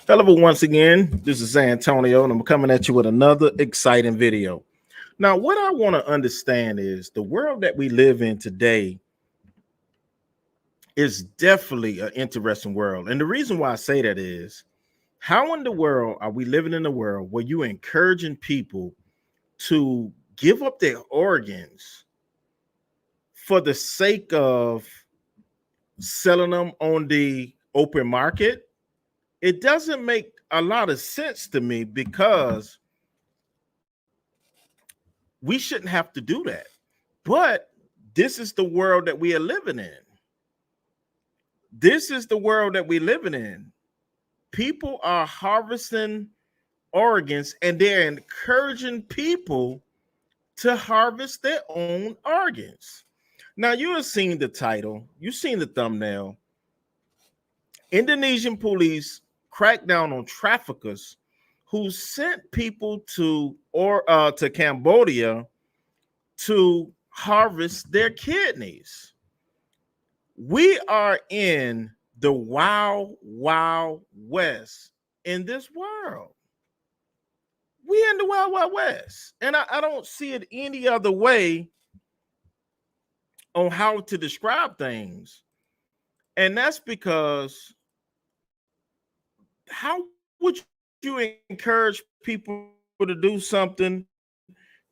Hello, once again. This is Antonio, and I'm coming at you with another exciting video. Now, what I want to understand is the world that we live in today is definitely an interesting world. And the reason why I say that is how in the world are we living in a world where you're encouraging people to give up their organs for the sake of selling them on the open market? It doesn't make a lot of sense to me because we shouldn't have to do that. But this is the world that we are living in. This is the world that we're living in. People are harvesting organs and they're encouraging people to harvest their own organs. Now, you have seen the title, you've seen the thumbnail. Indonesian police crack down on traffickers who sent people to Cambodia to harvest their kidneys. We are in the wild, wild west in this world. We in the wild, wild west. And I don't see it any other way on how to describe things. And that's because how would you encourage people to do something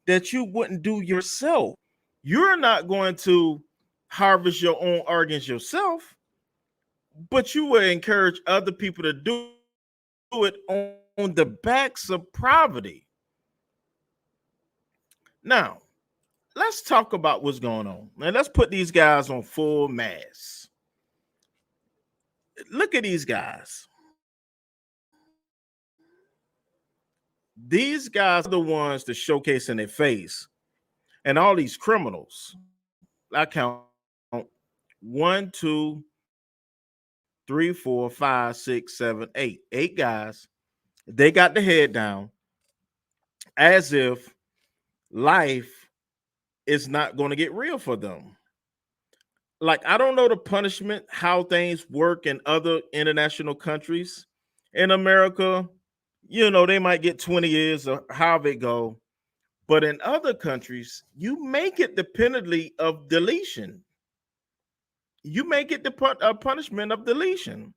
that you wouldn't do yourself? You're not going to harvest your own organs yourself, but you will encourage other people to do it on the backs of poverty. Now, let's talk about what's going on. And let's put these guys on full mass. Look at these guys. These guys are the ones that showcase in their face. And all these criminals, I count 1, 2, 3, 4, 5, 6, 7, 8. 8 guys. They got the head down as if life is not going to get real for them. Like, I don't know the punishment, how things work in other international countries. In America, they might get 20 years or however it go. But in other countries, you make it dependently of deletion. You make it the punishment of deletion.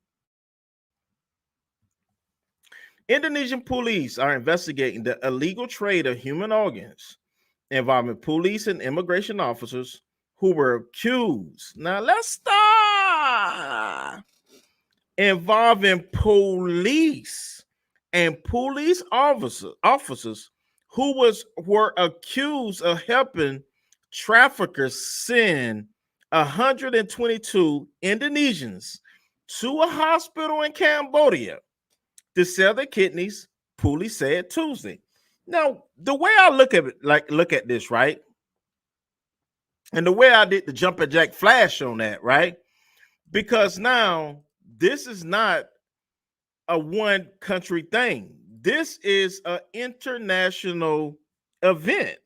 Indonesian police are investigating the illegal trade of human organs involving police and immigration officers who were accused. Now let's start. Involving police and police officers who were accused of helping traffickers send 122 Indonesians to a hospital in Cambodia to sell their kidneys, police said Tuesday. Now, the way I look at it, look at this, right? And the way I did the jumping jack flash on that, right? Because now this is not a one country thing. This is an international event.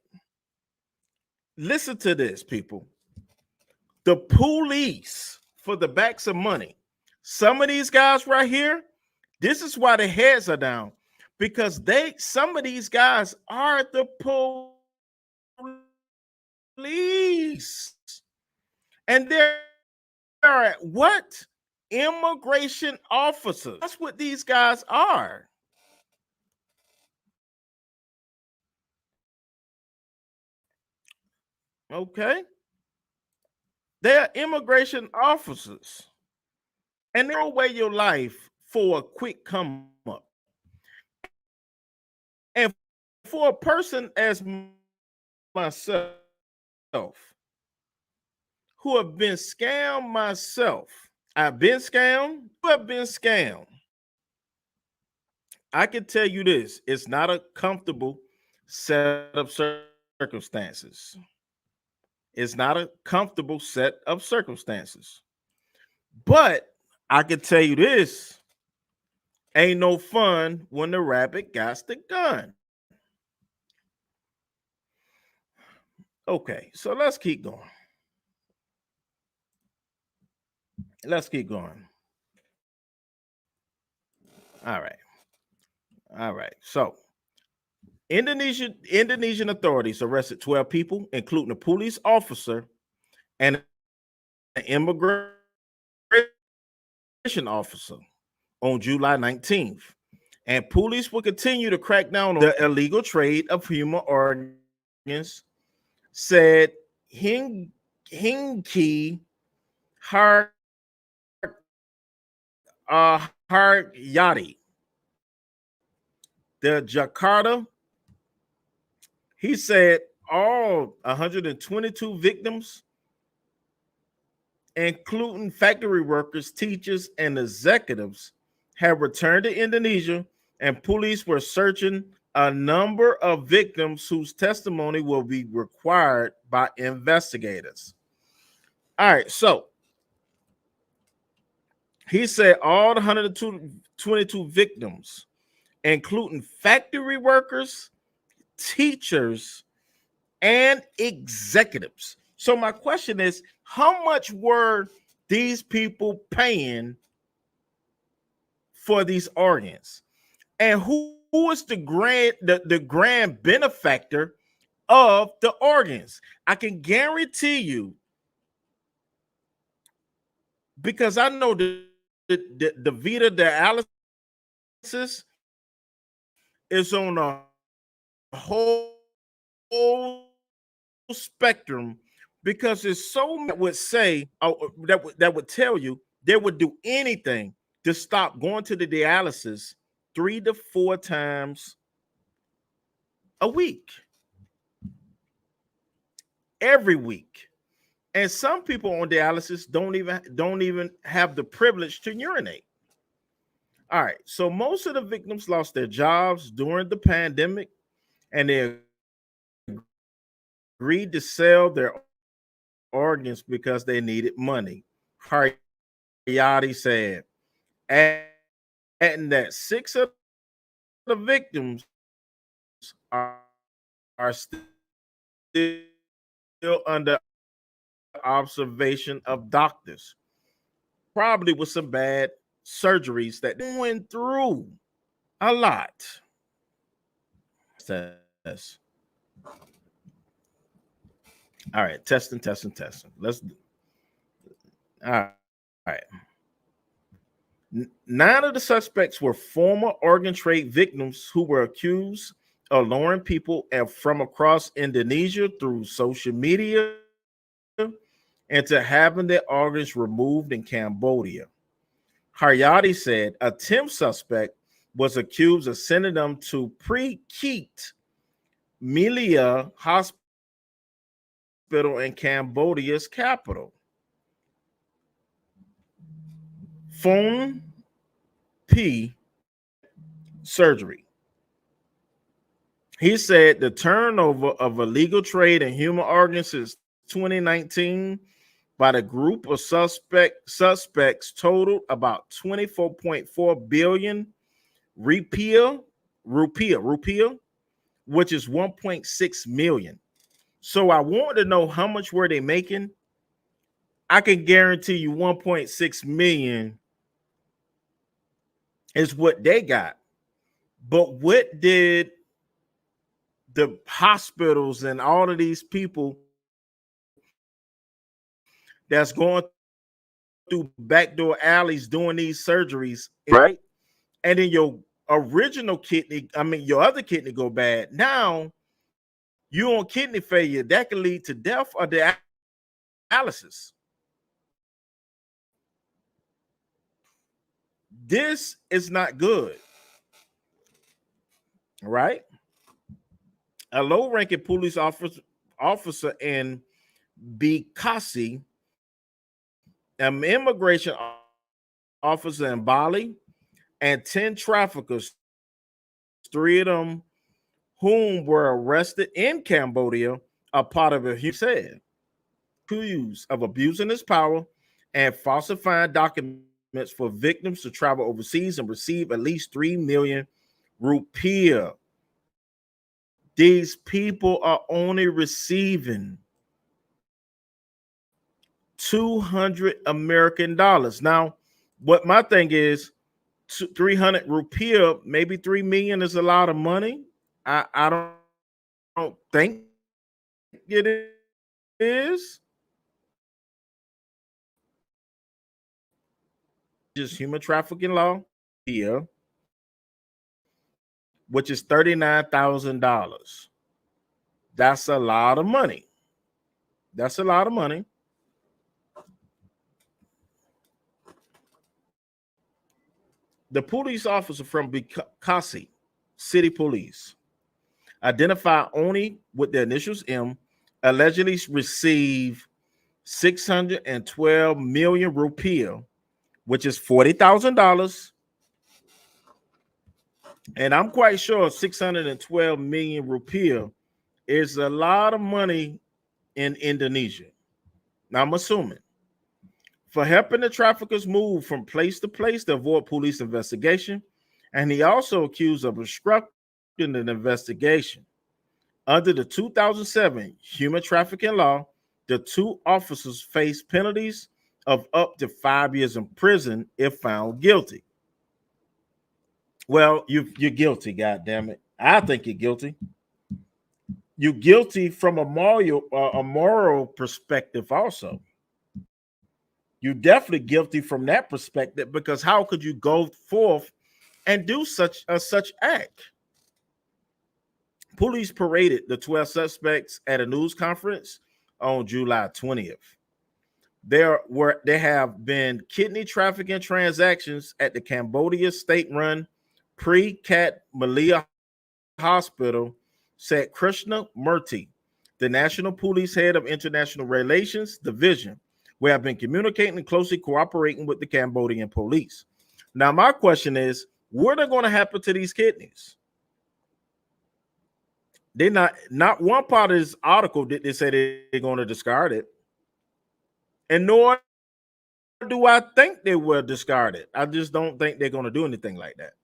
Listen to this, people. The police for the backs of money. Some of these guys right here, this is why the heads are down, because some of these guys are the police. And they're what? Immigration officers. That's what these guys are. Okay. They're immigration officers. And they throw away your life for a quick come up. And for a person as myself, who have been scammed myself, I've been scammed, who have been scammed. I can tell you this, it's not a comfortable set of circumstances. It's not a comfortable set of circumstances. But I can tell you this, ain't no fun when the rabbit got the gun. Okay, so let's keep going. Let's keep going. All right. All right. So Indonesian authorities arrested 12 people, including a police officer and an immigration officer on July 19th. And police will continue to crack down on the illegal trade of human organs, said Hinki Har Haryati. The Jakarta, he said all 122 victims, including factory workers, teachers, and executives, have returned to Indonesia, and police were searching a number of victims whose testimony will be required by investigators. All right, so he said all the 122 victims, including factory workers, teachers, and executives. So my question is, how much were these people paying for these organs? And who is the grand benefactor of the organs? I can guarantee you, because I know the Vita dialysis is on a whole spectrum, because it's so many that would say that would tell you they would do anything to stop going to the dialysis 3 to 4 times a week, every week. And some people on dialysis don't even have the privilege to urinate. All right, so most of the victims lost their jobs during the pandemic, and they agreed to sell their organs because they needed money. Haryati said, adding that 6 of the victims are still under observation of doctors, probably with some bad surgeries that they went through a lot. Test. All right, testing. Let's. All right. 9 of the suspects were former organ trade victims who were accused of luring people from across Indonesia through social media into having their organs removed in Cambodia. Haryati said a 10th suspect was accused of sending them to Prekeet Milia Hospital in Cambodia's capital. Phone P surgery. He said the turnover of illegal trade in human organs since 2019 by the group of suspects totaled about 24.4 billion rupiah, which is 1.6 million. So I want to know, how much were they making? I can guarantee you 1.6 million is what they got. But what did the hospitals and all of these people that's going through backdoor alleys doing these surgeries, right? And then your original kidney, your other kidney go bad. Now you on kidney failure that can lead to death or dialysis. This is not good, right? A low-ranking police officer in Bekasi, an immigration officer in Bali, and 10 traffickers, 3 of them whom were arrested in Cambodia, are part of a said accused of abusing his power and falsifying documents for victims to travel overseas and receive at least 3 million rupiah. These people are only receiving 200 American dollars. Now, what my thing is, 300 rupiah, maybe 3 million is a lot of money. I don't think it is. Just human trafficking law here, which is $39,000. That's a lot of money. That's a lot of money. The police officer from Bekasi City Police, identified only with the initials M, allegedly received 612 million rupiah, which is $40,000. And I'm quite sure 612 million rupiah is a lot of money in Indonesia. Now, I'm assuming for helping the traffickers move from place to place to avoid police investigation. And he also accused of obstructing an investigation. Under the 2007 human trafficking law, the two officers face penalties of up to 5 years in prison if found guilty. Well, you're guilty, God damn it. I think you're guilty. You're guilty from a moral perspective also. You're definitely guilty from that perspective, because how could you go forth and do such act? Police paraded the 12 suspects at a news conference on July 20th. There have been kidney trafficking transactions at the Cambodia state-run Pre-Cat Malia Hospital, said Krishna Murthy, the National Police Head of International Relations Division. We have been communicating and closely cooperating with the Cambodian police. Now, my question is, what are going to happen to these kidneys? They're not one part of this article did they say they're going to discard it. And nor do I think they will discard it. I just don't think they're going to do anything like that.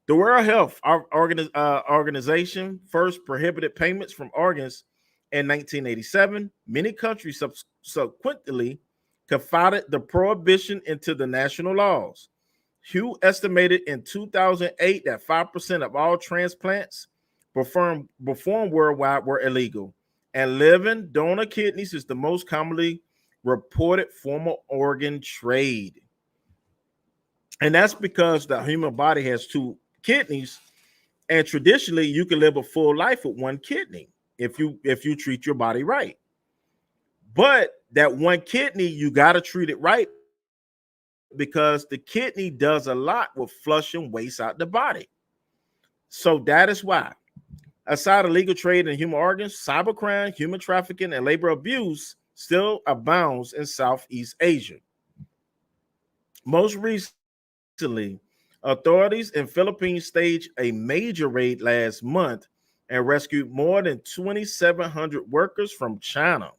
The World Health Organization first prohibited payments from organs in 1987. Many countries subsequently codified the prohibition into the national laws. Hugh estimated in 2008 that 5% of all transplants performed worldwide were illegal, and living donor kidneys is the most commonly reported form of organ trade. And that's because the human body has two kidneys, and traditionally you can live a full life with one kidney if you treat your body right. But that one kidney, you got to treat it right, because the kidney does a lot with flushing waste out the body. So that is why, aside illegal trade in human organs, cybercrime, human trafficking, and labor abuse still abounds in Southeast Asia. Most recently, authorities in Philippines staged a major raid last month and rescued more than 2,700 workers from China,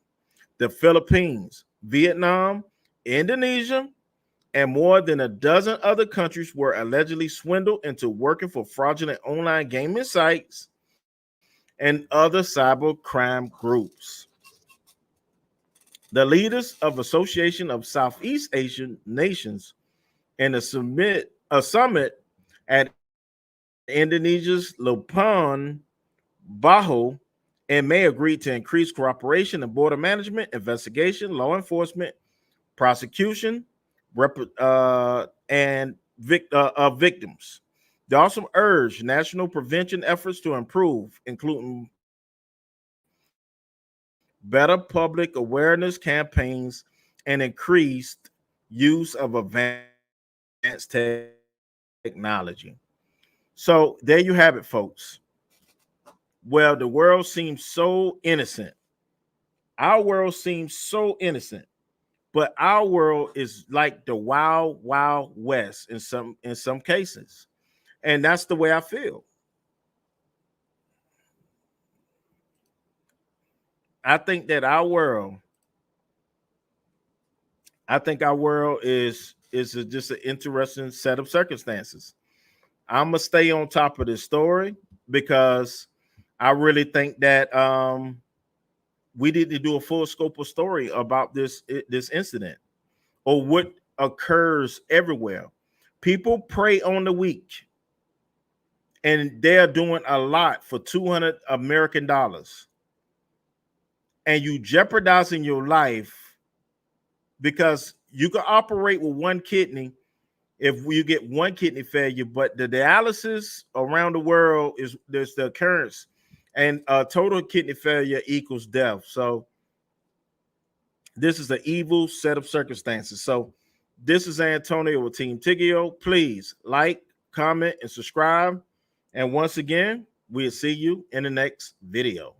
the Philippines, Vietnam, Indonesia, and more than a dozen other countries were allegedly swindled into working for fraudulent online gaming sites and other cyber crime groups. The leaders of Association of Southeast Asian Nations and a summit at Indonesia's Labuan Bajo in May agreed to increase cooperation in border management, investigation, law enforcement, prosecution, and victims. They also urged national prevention efforts to improve, including better public awareness campaigns and increased use of advanced technology. So there you have it, folks. Well, the world seems so innocent. Our world seems so innocent, but our world is like the wild, wild west in some cases. And that's the way I feel. I think that our world is just an interesting set of circumstances. I'm gonna stay on top of this story because I really think that we need to do a full scope of story about this incident, or what occurs everywhere. People prey on the weak, and they're doing a lot for 200 American dollars, and you jeopardizing your life because you can operate with one kidney if you get one kidney failure, but the dialysis around the world is there's the occurrence, and total kidney failure equals death. So this is an evil set of circumstances. So this is Antonio with Team Tiggio. Please like, comment, and subscribe. And once again, we'll see you in the next video.